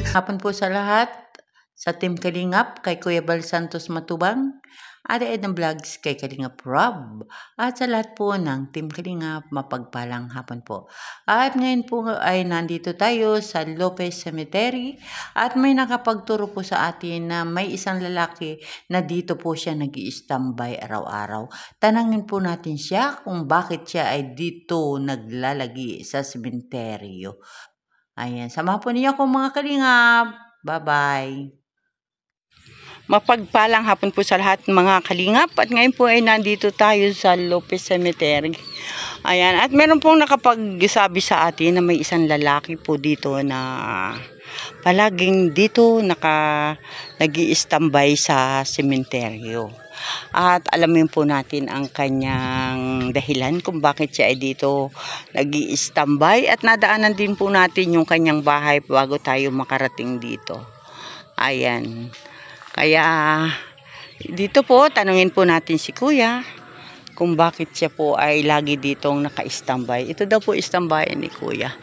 Hapon po sa lahat, sa Team Kalingap, kay Kuya Bal Santos Matubang, Ate Edna Vlogs kay Kalingap Rob, at sa lahat po ng Team Kalingap, mapagpalang hapon po. At ngayon po ay nandito tayo sa Lopez Cemetery at may nakapagturo po sa atin na may isang lalaki na dito po siya nag-i-standby araw-araw. Tanangin po natin siya kung bakit siya ay dito naglalagi sa sementeryo. Ayan, samahan po niyo akong mga kalingap. Bye-bye. Mapagpalang hapon po sa lahat mga kalingap. At ngayon po ay nandito tayo sa Lopez Cemetery. Ayan, at meron pong nakapagsabi sa atin na may isang lalaki po dito na palaging dito nag-i-standby sa sementeryo. At alamin po natin ang kanyang dahilan kung bakit siya ay dito nag-i-standby, at nadaanan din po natin yung kanyang bahay bago tayo makarating dito. Ayan. Kaya dito po tanungin po natin si Kuya kung bakit siya po ay lagi ditong naka-standby. Ito daw po standby ni Kuya.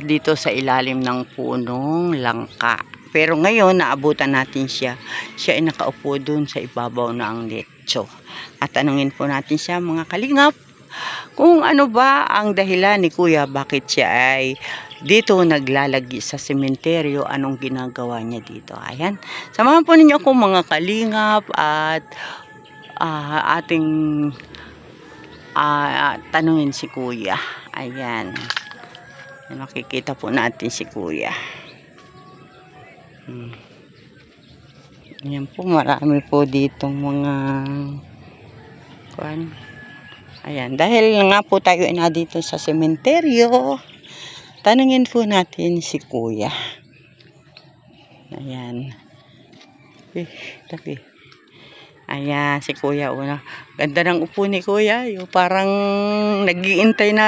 Dito sa ilalim ng punong langka. Pero ngayon, naabutan natin siya. Siya ay nakaupo dun sa ibabaw ng lecho. At tanungin po natin siya, mga kalingap, kung ano ba ang dahilan ni Kuya bakit siya ay dito naglalagi sa sementeryo, anong ginagawa niya dito. Ayan. Samahan po ninyo ako mga kalingap at ating tanungin si Kuya. Ayan. Makikita po natin si Kuya. Ayan po, marami po ditong mga kuwan. Ayan, dahil nga po tayo na dito sa sementeryo, tanungin po natin si Kuya. Ayan. Tabi. Ayan, si Kuya una. Ganda ng upo ni Kuya. Yung parang nag-iintay na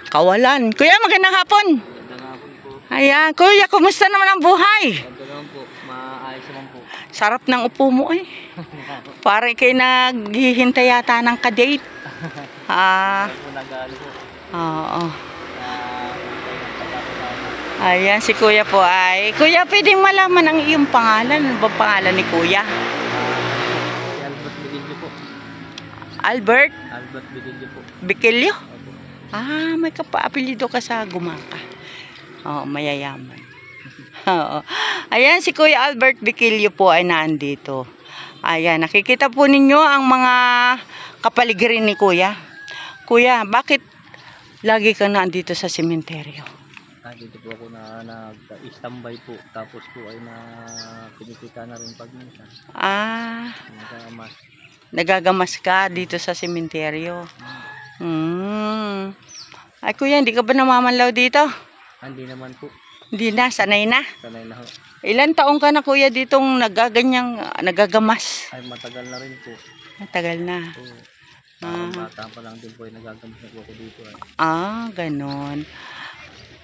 kawalan. Kuya, magandang hapon. Ayan, Kuya, kumusta naman ang buhay? Ganda naman po, maayos naman po. Sarap ng upo mo eh. Parang kayo naghihintay yata ng kadate. Oo. Ayan, si Kuya po ay. Kuya, pwedeng malaman ang iyong pangalan. Ano ba pangalan ni Kuya? Albert Bigilio po. Albert? Albert Bigilio po. Bigilio? May kapaapelido ka sa Gumaka. Oo, mayayaman. Oo. Ayan, si Kuya Albert Bigilio po ay nandito. Ayan, nakikita po ninyo ang mga kapaligiran ni Kuya. Kuya, bakit lagi ka nandito sa sementeryo? Dito po ako nag-standby po. Tapos po ay pinikita na rin pag minsan. Nagagamas. Nagagamas ka dito sa sementeryo. Ay Kuya, hindi ka ba namamanlaw dito? Hindi naman po. Hindi na, sanay na. Sanay na ho. Ilan taong ka na Kuya ditong nagagamas? Ay matagal na rin po. Matagal na. Bata pa lang din po ay nagagamas na po ako dito. Ganon.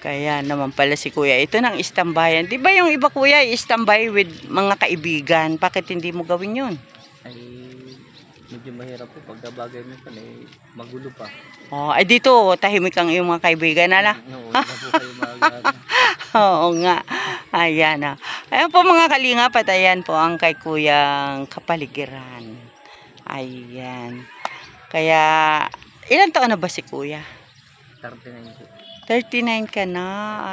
Kaya naman pala si Kuya, ito nang istambayan. Di ba yung iba Kuya, i-standby with mga kaibigan? Bakit hindi mo gawin yun? Ay medyo mahirap po pagkabagay minsan magulo pa. Ay dito, tahimik ang iyong mga kaibigan na. Oo nga. Ayan. Ayan po mga kalingap, at ayan po ang kay Kuyang kapaligiran. Ayan. Kaya, ilan taon na ba si Kuya? 39 po. 39 ka na.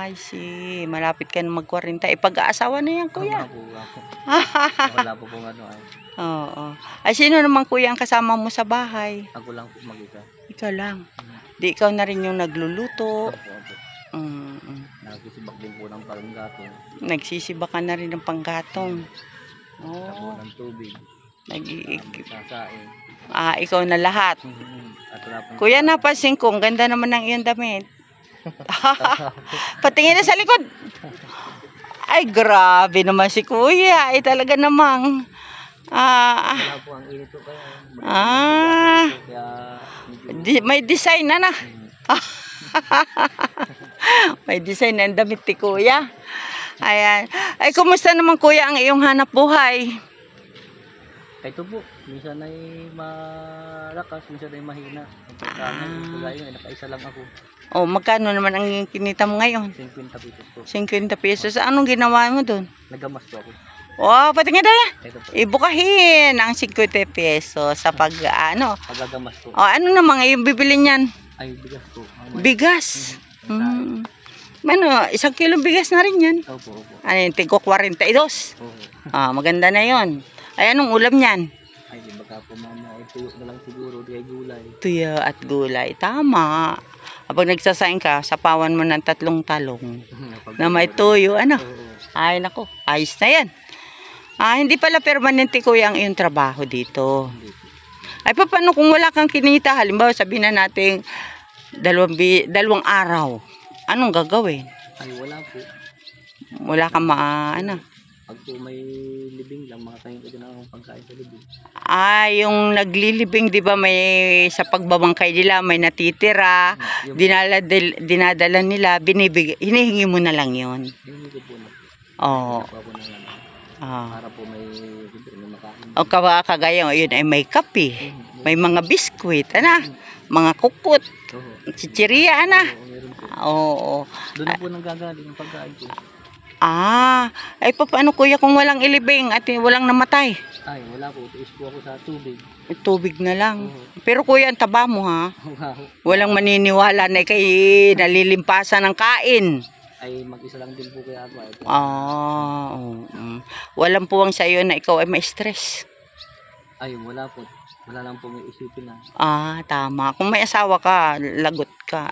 I see. Malapit ka na mag-40. Pag-aasawa na yan, Kuya. Wala po kung ano ay. Oo. Ay, sino naman Kuya ang kasama mo sa bahay? Ako lang po mag-isa. Ikaw lang. Di ikaw na rin yung nagluluto. Nagsisibak din po ng panggatong. Nagsisibak ka na rin ng panggatong. Ng tubig. Sasain. Ikaw na lahat. Kuya, napansin ko, ang ganda naman ng iyong damit. Patingin na sa likod. Ay, grabe naman si Kuya. Ay, talaga namang. Wala po ang init ko kaya. May design na. May design na ang damit ni Kuya. Ayan. Ay, kumusta naman Kuya ang iyong hanap buhay? Ito po, minsan ay malakas, minsan ay mahina. Ang pagkain, kagaya nga, nakaisa lang ako. O, magkano naman ang kinita mo ngayon? 50 pesos po. 50 pesos. Anong ginawa mo doon? Nagamas po ako. Oh, pati nga dala. Ito po, Ibukahin ang 50 pesos sa pag, ano. pagagamas po. O, ano naman yung bibili niyan? Ay, bigas po. Bigas. Ano, 1 kilong bigas na rin yan. Opo, opo. Ano yun, tingko 42. Opo. Maganda na yon. Ay, anong ulam niyan? Ay, di baka po mama, ay tuyo na lang siguro, di ay gulay. Tuya at gulay. Tama. Kapag nagsasaing ka, sapawan mo ng 3 talong na may tuyo. Ano? Ay, nako. Ayos na yan. Hindi pala permanente kuya ang iyong trabaho dito. Ay, paano kung wala kang kinita? Halimbawa, sabihin na natin 2 araw. Anong gagawin? Ay, wala po. Wala kang ano? Pag po may libing lang, makakain ko din ang pagkain sa libing. Yung naglilibing, di ba may sa pagbabangkay nila, may natitira, dinadala nila, hinihingi mo na lang yun. Hindi ko po na. Oo. Ako na lang. Para po may makain. O kagaya yun ay may kape, may mga biskwit, mga kukut, chichirya, Oo. Doon na po nanggagaling ang pagkain ko. Ay paano kuya kung walang ilibing at walang namatay? Ay, wala po. Tiis po ako sa tubig. Tubig na lang. Pero kuya, ang taba mo ha? Wow. Walang maniniwala na kay nalilimpasan ng kain. Ay, mag-isa lang din po kaya ako. Walang puwang sa iyo na ikaw ay may stress. Ay, wala po. Wala lang po may isipin na. Tama. Kung may asawa ka, lagot ka.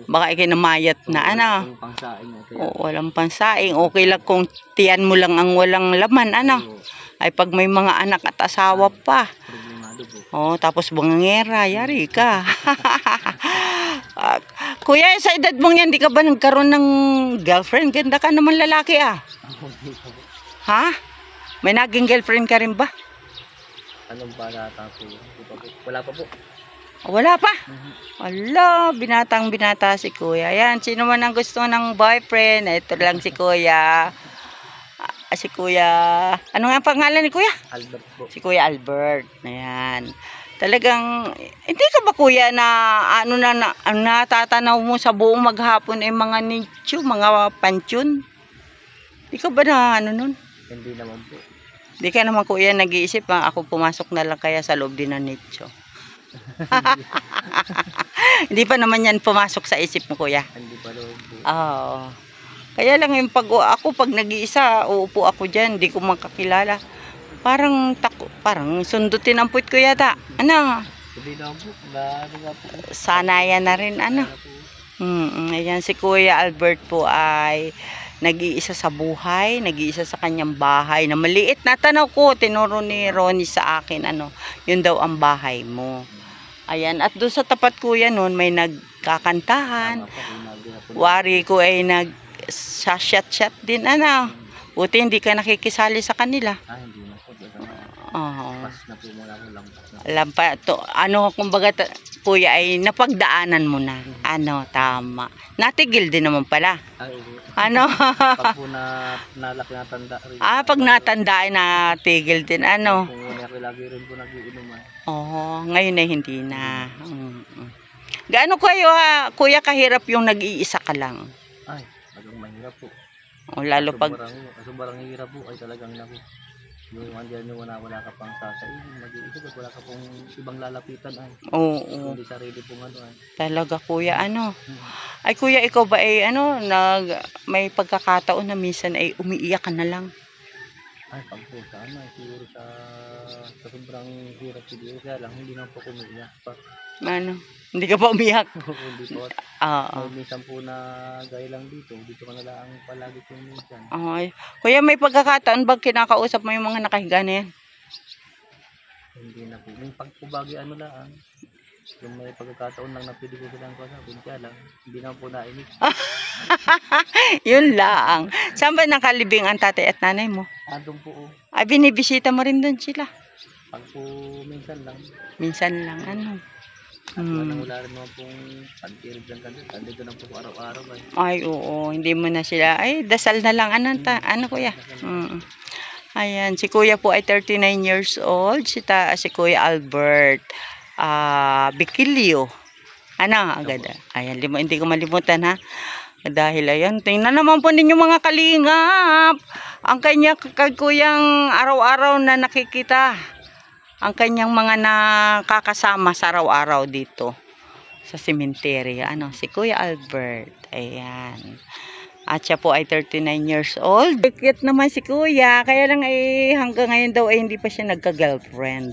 Baka ikinamayat na. Walang pangsaing. Walang pansaing. Okay lang kung tiyan mo lang ang walang laman. Ay pag may mga anak at asawa pa. Problemado po. Tapos bangangera, yari ka. Kuya, sa edad mong yan, di ka ba nagkaroon ng girlfriend? Ganda ka naman lalaki Ha? May naging girlfriend ka rin ba? Anong balata po? Wala pa po. Wala pa? Ala, binatang-binata si kuya. Yan, sino man ang gusto ng boyfriend? Ito lang si kuya. Si kuya. Ano nga ang pangalan ni kuya? Albert po. Si kuya Albert. Ayan. Talagang, hindi ka ba kuya na natatanaw mo sa buong maghapon ay mga nicho, mga pansyon? Hindi ka ba na nun? Hindi naman po. Di ka naman kuya nag-iisip, ako pumasok na lang kaya sa loob din ng nicho. Hindi pa naman yan pumasok sa isip mo kuya. Hindi pa naman po. Kaya lang yung pag nag-iisa, uupo ako dyan, hindi ko makakilala. Parang sundutin ang puwit ko yata. Hindi naman po. Sanayan na rin, Ayan, si Kuya Albert po ay nag-iisa sa buhay, nag-iisa sa kanyang bahay na maliit na tanaw ko, tinuro ni Ronnie sa akin, yun daw ang bahay mo. Ayan, at doon sa tapat kuya noon may nagkakantahan. Wari ko ay nag-shot din, Buti hindi ka nakikisali sa kanila. Hindi na po. Pas na po mula ko lang. Kumbaga kuya ay napagdaanan mo na. Tama. Natigil din naman pala. Pag po nalaki na tanda rin. Pag natanda ay natigil din, Kung ako lagi rin po nag-iinuman. Ngayon ay hindi na. Gaano kayo kuya kahirap yung nag-iisa ka lang? Ay, talagang mahirap po. Lalo pag Sobrang hirap po ay talagang yung andyan yung wala ka pang sasayin, mag-iisip at wala ka pong ibang lalapitan hindi sarili pong Talaga kuya, Ay kuya, ikaw ba ay may pagkakataon na minsan ay umiiyak ka na lang? Ay, pag po siguro sa sobrang hirap siguro, kaya lang hindi na po umiiyak pa. Hindi ka pa umiyak? Hindi po. Minsan po na gaya lang dito ka na lang palagi po minsan. Kuya, may pagkakataon bang kinakausap mo yung mga nakahiga na yan? Hindi na po. Yung pagpubagi lang. Yung may pagkakataon lang na pwede ko silang kasapin, kaya lang, hindi na po nainig. Yun lang. Saan ba nakalibing ang tatay at nanay mo? Doon po. Ay, binibisita mo rin doon sila? Pag po minsan lang. Minsan lang, Wala rin naman pong pag-irig lang kasi. Dito na po araw-araw. Ay, oo. Hindi mo na sila. Ay, dasal na lang. Kuya? Ayan, si Kuya po ay 39 years old. Si Kuya Albert Bikilio. Ano, agad. Ayan, hindi ko malimutan ha. Dahil ayan, tingnan naman po ninyo mga kalingap. Ang kay Kuyang araw-araw na nakikita. Ang kanyang mga nakakasama sa araw-araw dito sa cemetery. Ano, si Kuya Albert. Ayan. At siya po ay 39 years old. Cute naman si Kuya. Kaya lang ay hanggang ngayon daw ay hindi pa siya nagka-girlfriend.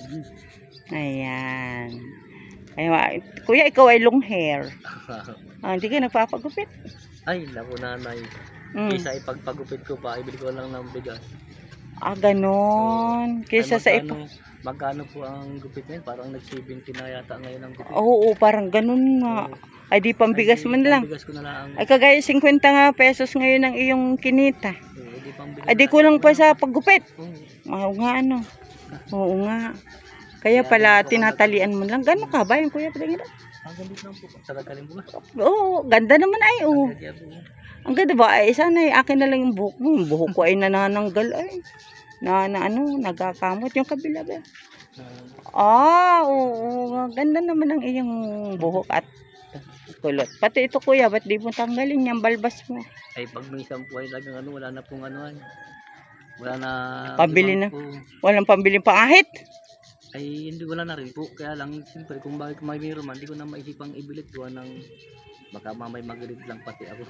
Ayan. Ay, Kuya, ikaw ay long hair. Hindi ka nagpapagupit. Ay, naku nanay. Kaysa ipagpagupit ko pa, ibili ko lang ng bigas. Ganon. Kaysa sa magkano po ang gupit na yun? Parang nag-70 na yata ngayon ang gupit. Oo, parang ganon nga. Ay, di pambigas man lang. Pambigas ko na lang. Ay, kagaya 50 nga pesos ngayon ang iyong kinita. Ay, di kulang pa sa paggupit. Oo nga, ano. Oo nga. Kaya pala, tinatalian mo lang. Gano'n ka ba yung Kuya? Ang ganda lang po. Sagagaling mo ba? Oo, ganda naman ay. Oo. Ang ganda ba? Ay, sana ay akin na lang yung buhok mo. Yung buhok ko ay nanananggal ay. Nagkakamot yung kabila ba? Oo. Ganda naman ang iyong buhok at kulot. Pati ito Kuya, ba't di mo tanggalin yung balbas mo? Ay, pag may sampu ay talagang wala na pong ano ay. Wala na. Pambili na. Walang pambili pangahit. Ay, hindi wala na rin po. Kaya lang, siyempre, kung bakit may mayroon man, hindi ko na maisipang ibilit ko ng baka mamay magalit lang pati ako.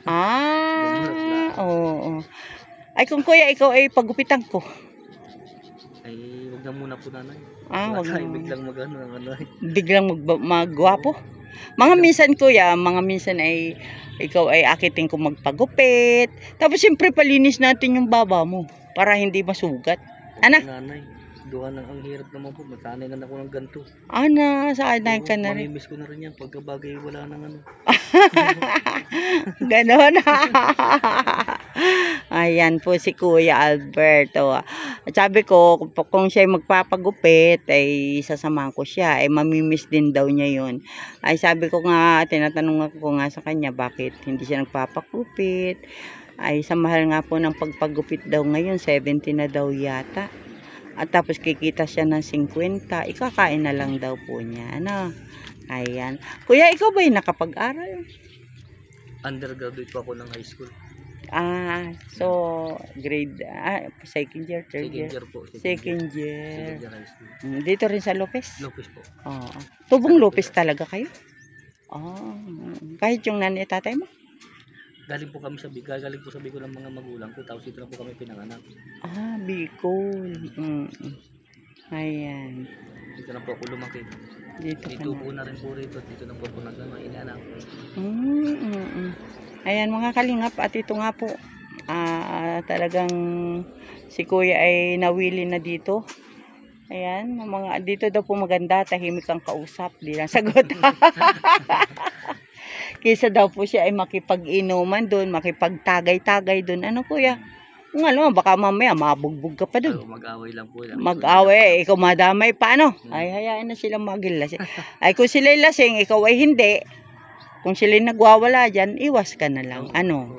Oo. Ay, kung Kuya, ikaw ay pagupitan ko. Ay, wag na muna po nanay. Wag na. Biglang magano ng ano ay. Biglang magwapo. Mga minsan ay ikaw ay akitin ko magpagupit. Tapos siyempre palinis natin yung baba mo para hindi masugat. Ana? Nanay, duhan ang hirap naman po. Masanay na ako ng ganito. Sanay ka na rin. Mamimiss ko na rin yan pagkabagay wala nang ano. Ganon. Ayan po si Kuya Alberto. Sabi ko, kung siya magpapagupit, ay sasamahan ko siya. Ay mamimiss din daw niya yun. Ay sabi ko nga, tinatanong ko nga sa kanya, bakit hindi siya nagpapagupit? Ay sa mahal nga po ng pagpagupit daw ngayon, 70 na daw yata. At tapos kikita siya ng 50, ikakain na lang daw po niya. Ano? Ayan. Kuya, ikaw ba yung nakapag-aral? Undergraduate po ako ng high school. So grade second year, third year. Second year. High school. Dito rin sa Lopez? Lopez po. Tubong Lopez talaga kayo? Kahit yung nanay tatay mo? Galing po kami sa Bicol, ng mga magulang ko, tapos dito na po kami pinanganak. Bicol. Ayan. Dito na po ako lumaki. Dito po na rin po rito, dito na po ako inanak. Ayan mga kalingap, at ito nga po, talagang si Kuya ay nawili na dito. Ayan, dito daw po maganda, tahimik ang kausap, di na sagot. Kaysa daw po siya ay makipag-inuman doon, makipagtagay-tagay doon. Ano Kuya? Kung ano, baka mamaya mabugbog ka pa doon. Mag-away lang po. Mag-away, ikaw madamay pa, ano? Ay, hayaan na silang magilasing. Ay, kung sila'y lasing, ikaw ay hindi. Kung sila'y nagwawala dyan, iwas ka na lang. Ano?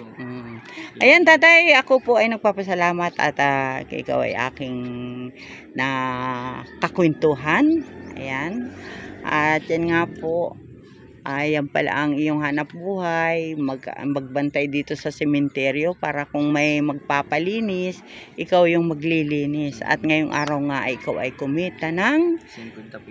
Ayan, tatay, ako po ay nagpapasalamat at ikaw ay aking kakwentuhan. Ayan. At yan nga po, ayan pala ang iyong hanap buhay, magbantay dito sa sementeryo para kung may magpapalinis, ikaw yung maglilinis. At ngayong araw nga ikaw ay kumita ng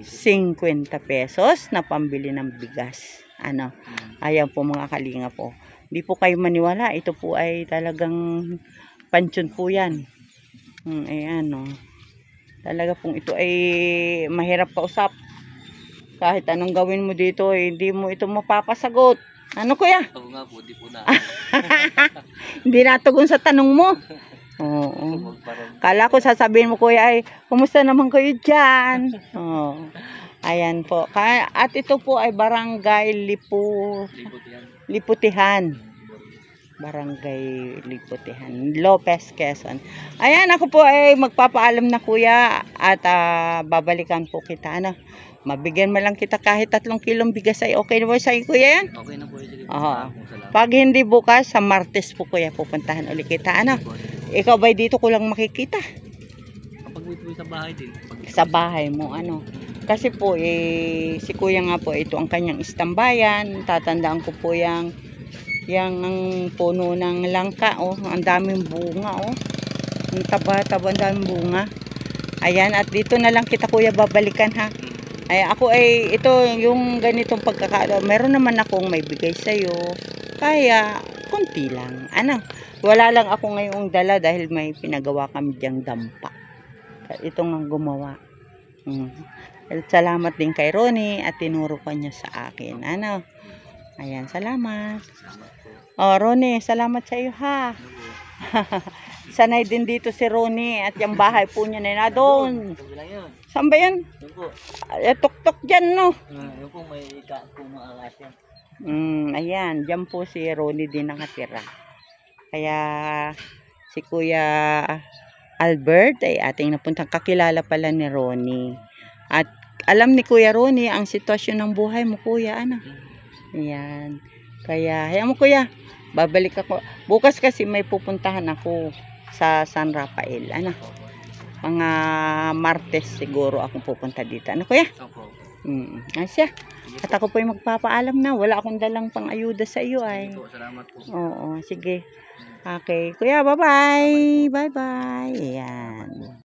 50 pesos na pambili ng bigas. Ano? Ayan po mga kalinga po. Hindi po kayo maniwala, ito po ay talagang pansyon po yan. Ayan o. Talaga pong ito ay mahirap kausap. Kahit anong gawin mo dito, hindi mo ito mapapasagot. Ano Kuya? Ako nga po, di po na. Hindi natugon sa tanong mo. Oo. Kala ko sasabihin mo Kuya ay, kumusta naman kayo dyan? Ayan po. At ito po ay Barangay Liputihan. Barangay Liputihan. Lopez, Quezon. Ayan, ako po ay magpapaalam na Kuya at babalikan po kita. Ano? Mabigyan mo lang kita kahit 3 kilong bigas ay okay na ba sa'yo Kuya yan? Okay na po. Pag hindi bukas, sa Martes po Kuya, pupuntahan ulit kita. Ano? Ikaw ba dito ko lang makikita? ito sa bahay din. Sa bahay mo, ano. Kasi po, si kuya nga po, ito ang kanyang istambayan. Tatandaan ko po yang ang puno ng langka, oh. Ang daming bunga, oh. Ang taba-taba, ang daming bunga. Ayan, at dito na lang kita kuya babalikan, ha. Ay, ako ay, ito, yung ganitong pagkakataon, meron naman akong may bigay sa'yo. Kaya, konti lang. Ano, wala lang ako ngayong dala dahil may pinagawa kami diyang dampa. Ito nga gumawa. Salamat din kay Ronnie at tinuro pa niya sa akin. Ano, ayan, salamat. Oh, Ronnie, salamat sa iyo, ha. Sanay din dito si Ronnie at yung bahay po niya na doon. Saan ba yan? Tuk-tuk dyan, no? Yung po may kumaalas yan. Ayan, dyan po si Ronnie din nakatira. Kaya si Kuya Albert ay ating napuntang kakilala pala ni Ronnie. At alam ni Kuya Ronnie ang sitwasyon ng buhay mo, kuya, ano? Ayan. Kaya, hayaan mo kuya, babalik ako. Bukas kasi may pupuntahan ako sa San Rafael, ano? Mga Martes siguro akong pupunta dito. Ano kuya? Opo. Asya. At ako po yung magpapaalam na. Wala akong dalang pang-ayuda sa iyo ay. Salamat po. Oo, sige. Okay. Kuya, bye-bye. Bye-bye. Ayan.